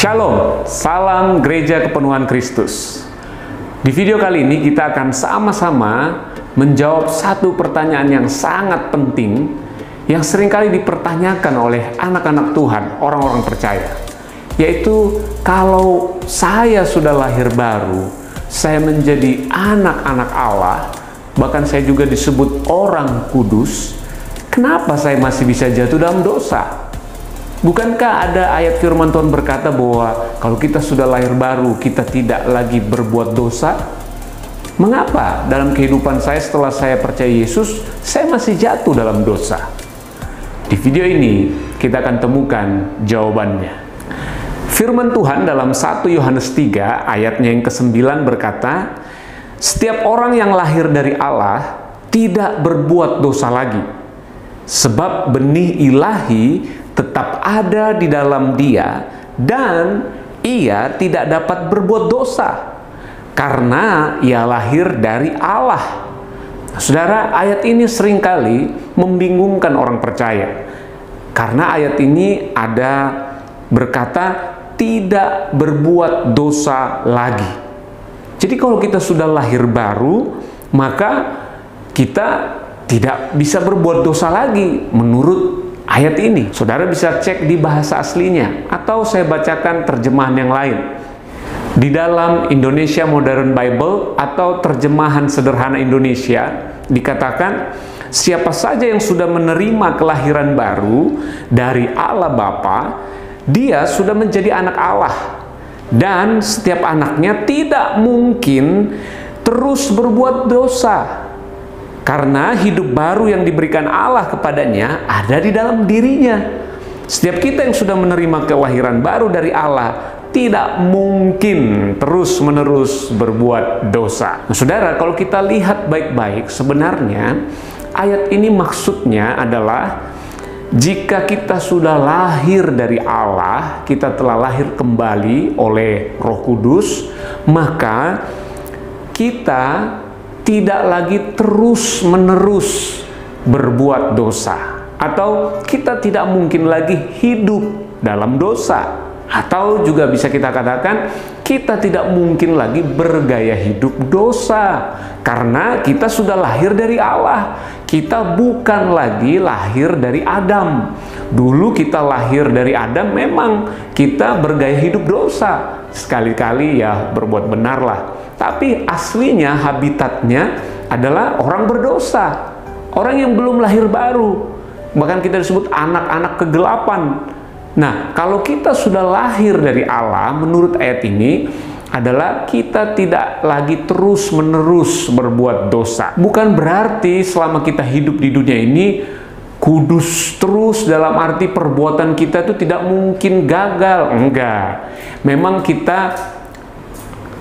Shalom, salam Gereja Kepenuhan Kristus. Di video kali ini kita akan sama-sama menjawab satu pertanyaan yang sangat penting yang seringkali dipertanyakan oleh anak-anak Tuhan, orang-orang percaya. Yaitu, kalau saya sudah lahir baru, saya menjadi anak-anak Allah, bahkan saya juga disebut orang kudus, kenapa saya masih bisa jatuh dalam dosa? Bukankah ada ayat firman Tuhan berkata bahwa kalau kita sudah lahir baru, kita tidak lagi berbuat dosa? Mengapa dalam kehidupan saya setelah saya percaya Yesus, saya masih jatuh dalam dosa? Di video ini, kita akan temukan jawabannya. Firman Tuhan dalam 1 Yohanes 3 ayatnya yang ke-9 berkata, setiap orang yang lahir dari Allah tidak berbuat dosa lagi, sebab benih ilahi tetap ada di dalam dia, dan ia tidak dapat berbuat dosa, karena ia lahir dari Allah. Saudara, ayat ini seringkali membingungkan orang percaya, karena ayat ini ada berkata, tidak berbuat dosa lagi. Jadi kalau kita sudah lahir baru, maka kita tidak bisa berbuat dosa lagi menurut ayat ini. Saudara bisa cek di bahasa aslinya, atau saya bacakan terjemahan yang lain. Di dalam Indonesia Modern Bible atau terjemahan sederhana Indonesia dikatakan, siapa saja yang sudah menerima kelahiran baru dari Allah Bapa, dia sudah menjadi anak Allah. Dan setiap anaknya tidak mungkin terus berbuat dosa, karena hidup baru yang diberikan Allah kepadanya ada di dalam dirinya. Setiap kita yang sudah menerima kelahiran baru dari Allah tidak mungkin terus-menerus berbuat dosa. Nah, saudara, kalau kita lihat baik-baik, sebenarnya ayat ini maksudnya adalah jika kita sudah lahir dari Allah, kita telah lahir kembali oleh Roh Kudus, maka kita tidak lagi terus-menerus berbuat dosa, atau kita tidak mungkin lagi hidup dalam dosa, atau juga bisa kita katakan kita tidak mungkin lagi bergaya hidup dosa, karena kita sudah lahir dari Allah. Kita bukan lagi lahir dari Adam. Dulu kita lahir dari Adam, memang kita bergaya hidup dosa, sekali-kali ya berbuat benar lah, tapi aslinya habitatnya adalah orang berdosa, orang yang belum lahir baru, bahkan kita disebut anak-anak kegelapan. Nah, kalau kita sudah lahir dari Allah, menurut ayat ini adalah kita tidak lagi terus-menerus berbuat dosa. Bukan berarti selama kita hidup di dunia ini kudus terus, dalam arti perbuatan kita itu tidak mungkin gagal. Enggak. Memang kita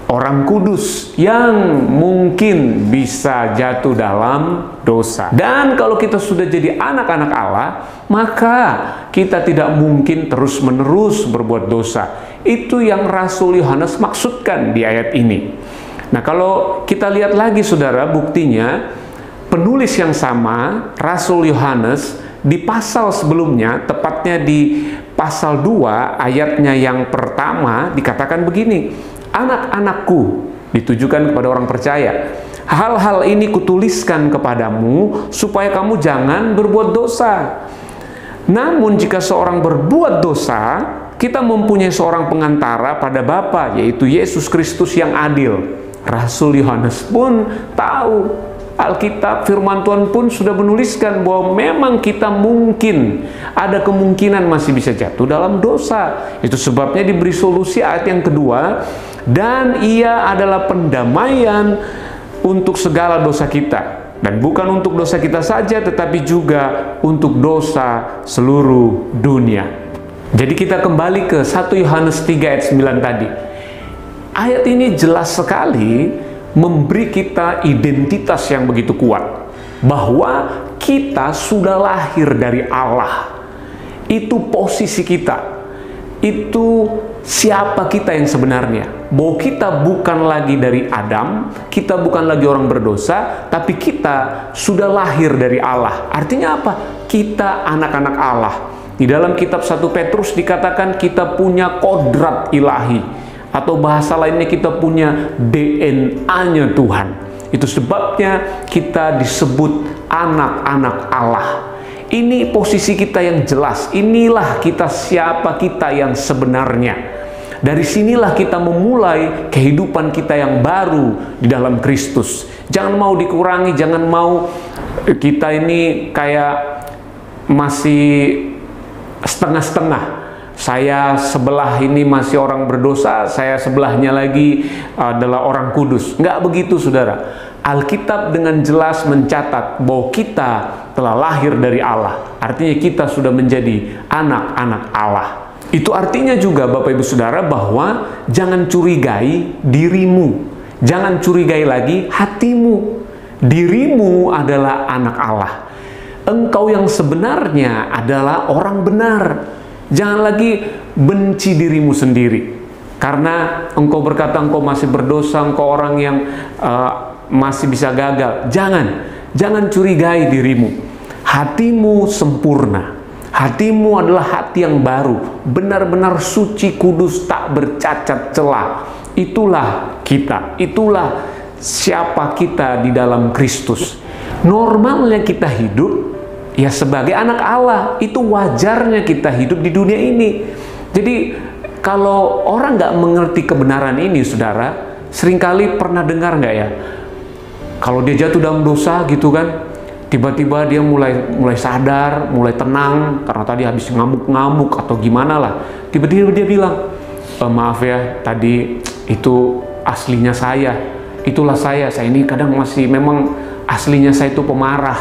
orang kudus yang mungkin bisa jatuh dalam dosa. Dan kalau kita sudah jadi anak-anak Allah, maka kita tidak mungkin terus-menerus berbuat dosa. Itu yang Rasul Yohanes maksudkan di ayat ini. Nah, kalau kita lihat lagi, saudara, buktinya penulis yang sama, Rasul Yohanes, di pasal sebelumnya, tepatnya di pasal 2 ayatnya yang pertama, dikatakan begini, anak-anakku, ditujukan kepada orang percaya, hal-hal ini kutuliskan kepadamu supaya kamu jangan berbuat dosa. Namun jika seorang berbuat dosa, kita mempunyai seorang pengantara pada Bapa, yaitu Yesus Kristus yang adil. Rasul Yohanes pun tahu, Alkitab firman Tuhan pun sudah menuliskan bahwa memang kita mungkin ada kemungkinan masih bisa jatuh dalam dosa. Itu sebabnya diberi solusi ayat yang kedua, dan ia adalah pendamaian untuk segala dosa kita. Dan bukan untuk dosa kita saja, tetapi juga untuk dosa seluruh dunia. Jadi kita kembali ke 1 Yohanes 3 ayat 9 tadi. Ayat ini jelas sekali memberi kita identitas yang begitu kuat, bahwa kita sudah lahir dari Allah. Itu posisi kita, itu siapa kita yang sebenarnya, bahwa kita bukan lagi dari Adam, kita bukan lagi orang berdosa, tapi kita sudah lahir dari Allah. Artinya apa? Kita anak-anak Allah. Di dalam kitab 1 Petrus dikatakan kita punya kodrat ilahi, atau bahasa lainnya kita punya DNA-nya Tuhan. Itu sebabnya kita disebut anak-anak Allah. Ini posisi kita yang jelas. Inilah kita, siapa kita yang sebenarnya. Dari sinilah kita memulai kehidupan kita yang baru di dalam Kristus. Jangan mau dikurangi, jangan mau kita ini kayak masih setengah-setengah. Saya sebelah ini masih orang berdosa, saya sebelahnya lagi adalah orang kudus. Nggak begitu, saudara. Alkitab dengan jelas mencatat bahwa kita telah lahir dari Allah. Artinya kita sudah menjadi anak-anak Allah. Itu artinya juga, Bapak Ibu Saudara, bahwa jangan curigai dirimu. Jangan curigai lagi hatimu. Dirimu adalah anak Allah. Engkau yang sebenarnya adalah orang benar. Jangan lagi benci dirimu sendiri. Karena engkau berkata engkau masih berdosa, engkau orang yang masih bisa gagal. Jangan curigai dirimu. Hatimu sempurna. Hatimu adalah hati yang baru, benar-benar suci, kudus, tak bercacat celah. Itulah kita, itulah siapa kita di dalam Kristus. Normalnya kita hidup ya sebagai anak Allah. Itu wajarnya kita hidup di dunia ini. Jadi kalau orang nggak mengerti kebenaran ini, saudara, seringkali pernah dengar nggak ya? Kalau dia jatuh dalam dosa gitu kan, tiba-tiba dia mulai sadar, mulai tenang karena tadi habis ngamuk-ngamuk atau gimana lah. Tiba-tiba dia bilang, maaf ya, tadi itu aslinya saya. Itulah saya ini kadang masih memang aslinya saya itu pemarah.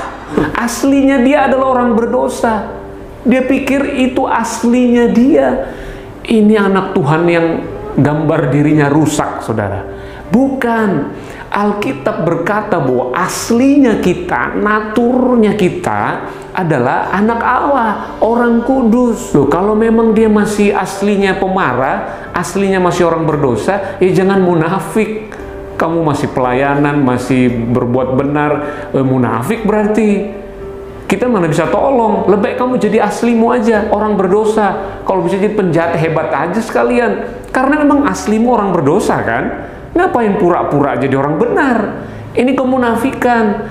Aslinya dia adalah orang berdosa. Dia pikir itu aslinya dia. Ini anak Tuhan yang gambar dirinya rusak, saudara. Bukan. Alkitab berkata bahwa aslinya kita, naturnya kita adalah anak Allah, orang kudus. Loh, kalau memang dia masih aslinya pemarah, aslinya masih orang berdosa, ya jangan munafik. Kamu masih pelayanan, masih berbuat benar, munafik berarti. Kita mana bisa tolong. Lebih baik kamu jadi aslimu aja, orang berdosa. Kalau bisa jadi penjahat hebat aja sekalian. Karena memang aslimu orang berdosa kan. Ngapain pura-pura jadi orang benar? Ini kemunafikan.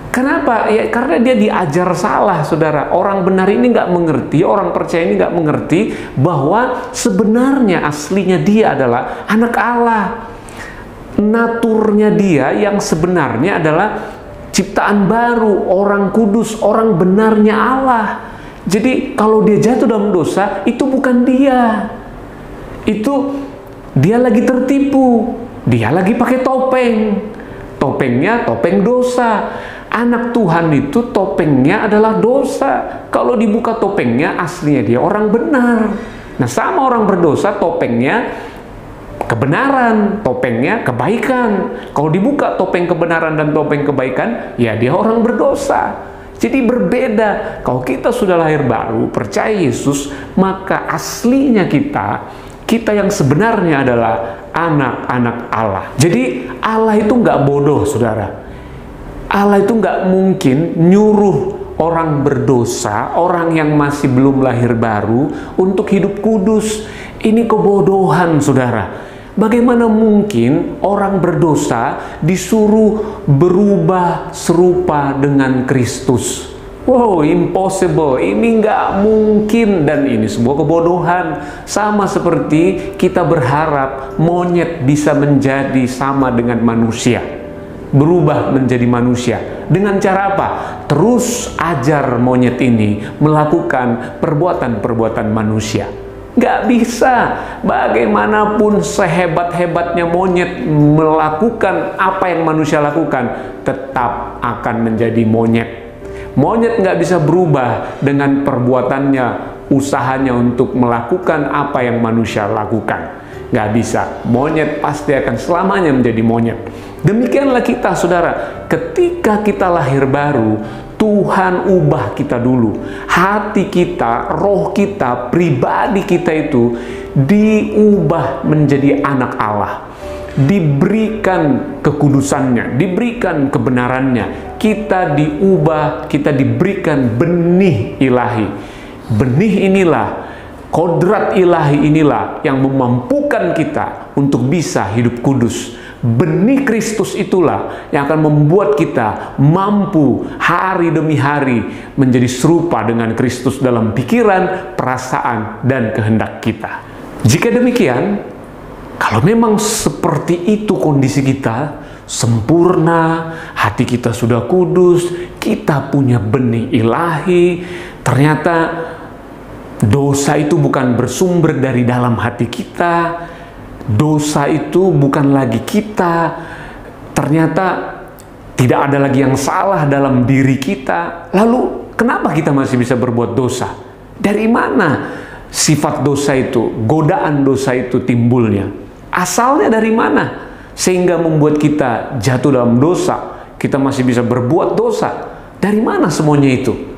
Kenapa? Ya karena dia diajar salah, saudara. Orang benar ini nggak mengerti, orang percaya ini nggak mengerti bahwa sebenarnya aslinya dia adalah anak Allah. Naturnya dia yang sebenarnya adalah ciptaan baru, orang kudus, orang benarnya Allah. Jadi kalau dia jatuh dalam dosa, itu bukan dia. Itu dia lagi tertipu, dia lagi pakai topeng. Topengnya topeng dosa. Anak Tuhan itu topengnya adalah dosa. Kalau dibuka topengnya, aslinya dia orang benar. Nah, sama orang berdosa, topengnya kebenaran, topengnya kebaikan. Kalau dibuka topeng kebenaran dan topeng kebaikan, ya dia orang berdosa. Jadi berbeda. Kalau kita sudah lahir baru, percaya Yesus, maka aslinya kita yang sebenarnya adalah anak-anak Allah. Jadi Allah itu nggak bodoh, saudara. Allah itu nggak mungkin nyuruh orang berdosa, orang yang masih belum lahir baru, untuk hidup kudus. Ini kebodohan, saudara. Bagaimana mungkin orang berdosa disuruh berubah serupa dengan Kristus? Wow, impossible. Ini nggak mungkin dan ini sebuah kebodohan. Sama seperti kita berharap monyet bisa menjadi sama dengan manusia, berubah menjadi manusia. Dengan cara apa? Terus ajar monyet ini melakukan perbuatan-perbuatan manusia. Nggak bisa. Bagaimanapun sehebat-hebatnya monyet melakukan apa yang manusia lakukan, tetap akan menjadi monyet. Monyet nggak bisa berubah dengan perbuatannya, usahanya untuk melakukan apa yang manusia lakukan. Nggak bisa. Monyet pasti akan selamanya menjadi monyet. Demikianlah kita, saudara. Ketika kita lahir baru, Tuhan ubah kita dulu. Hati kita, roh kita, pribadi kita itu diubah menjadi anak Allah. Diberikan kekudusannya, diberikan kebenarannya. Kita diubah, kita diberikan benih ilahi. benih inilah, kodrat ilahi inilah yang memampukan kita untuk bisa hidup kudus. Benih Kristus itulah yang akan membuat kita mampu hari demi hari menjadi serupa dengan Kristus dalam pikiran, perasaan, dan kehendak kita. Jika demikian, kalau memang seperti itu kondisi kita, sempurna, hati kita sudah kudus, kita punya benih ilahi, ternyata dosa itu bukan bersumber dari dalam hati kita, dosa itu bukan lagi kita, ternyata tidak ada lagi yang salah dalam diri kita. Lalu kenapa kita masih bisa berbuat dosa? Dari mana sifat dosa itu, godaan dosa itu timbulnya? Asalnya dari mana? Sehingga membuat kita jatuh dalam dosa, kita masih bisa berbuat dosa. Dari mana semuanya itu?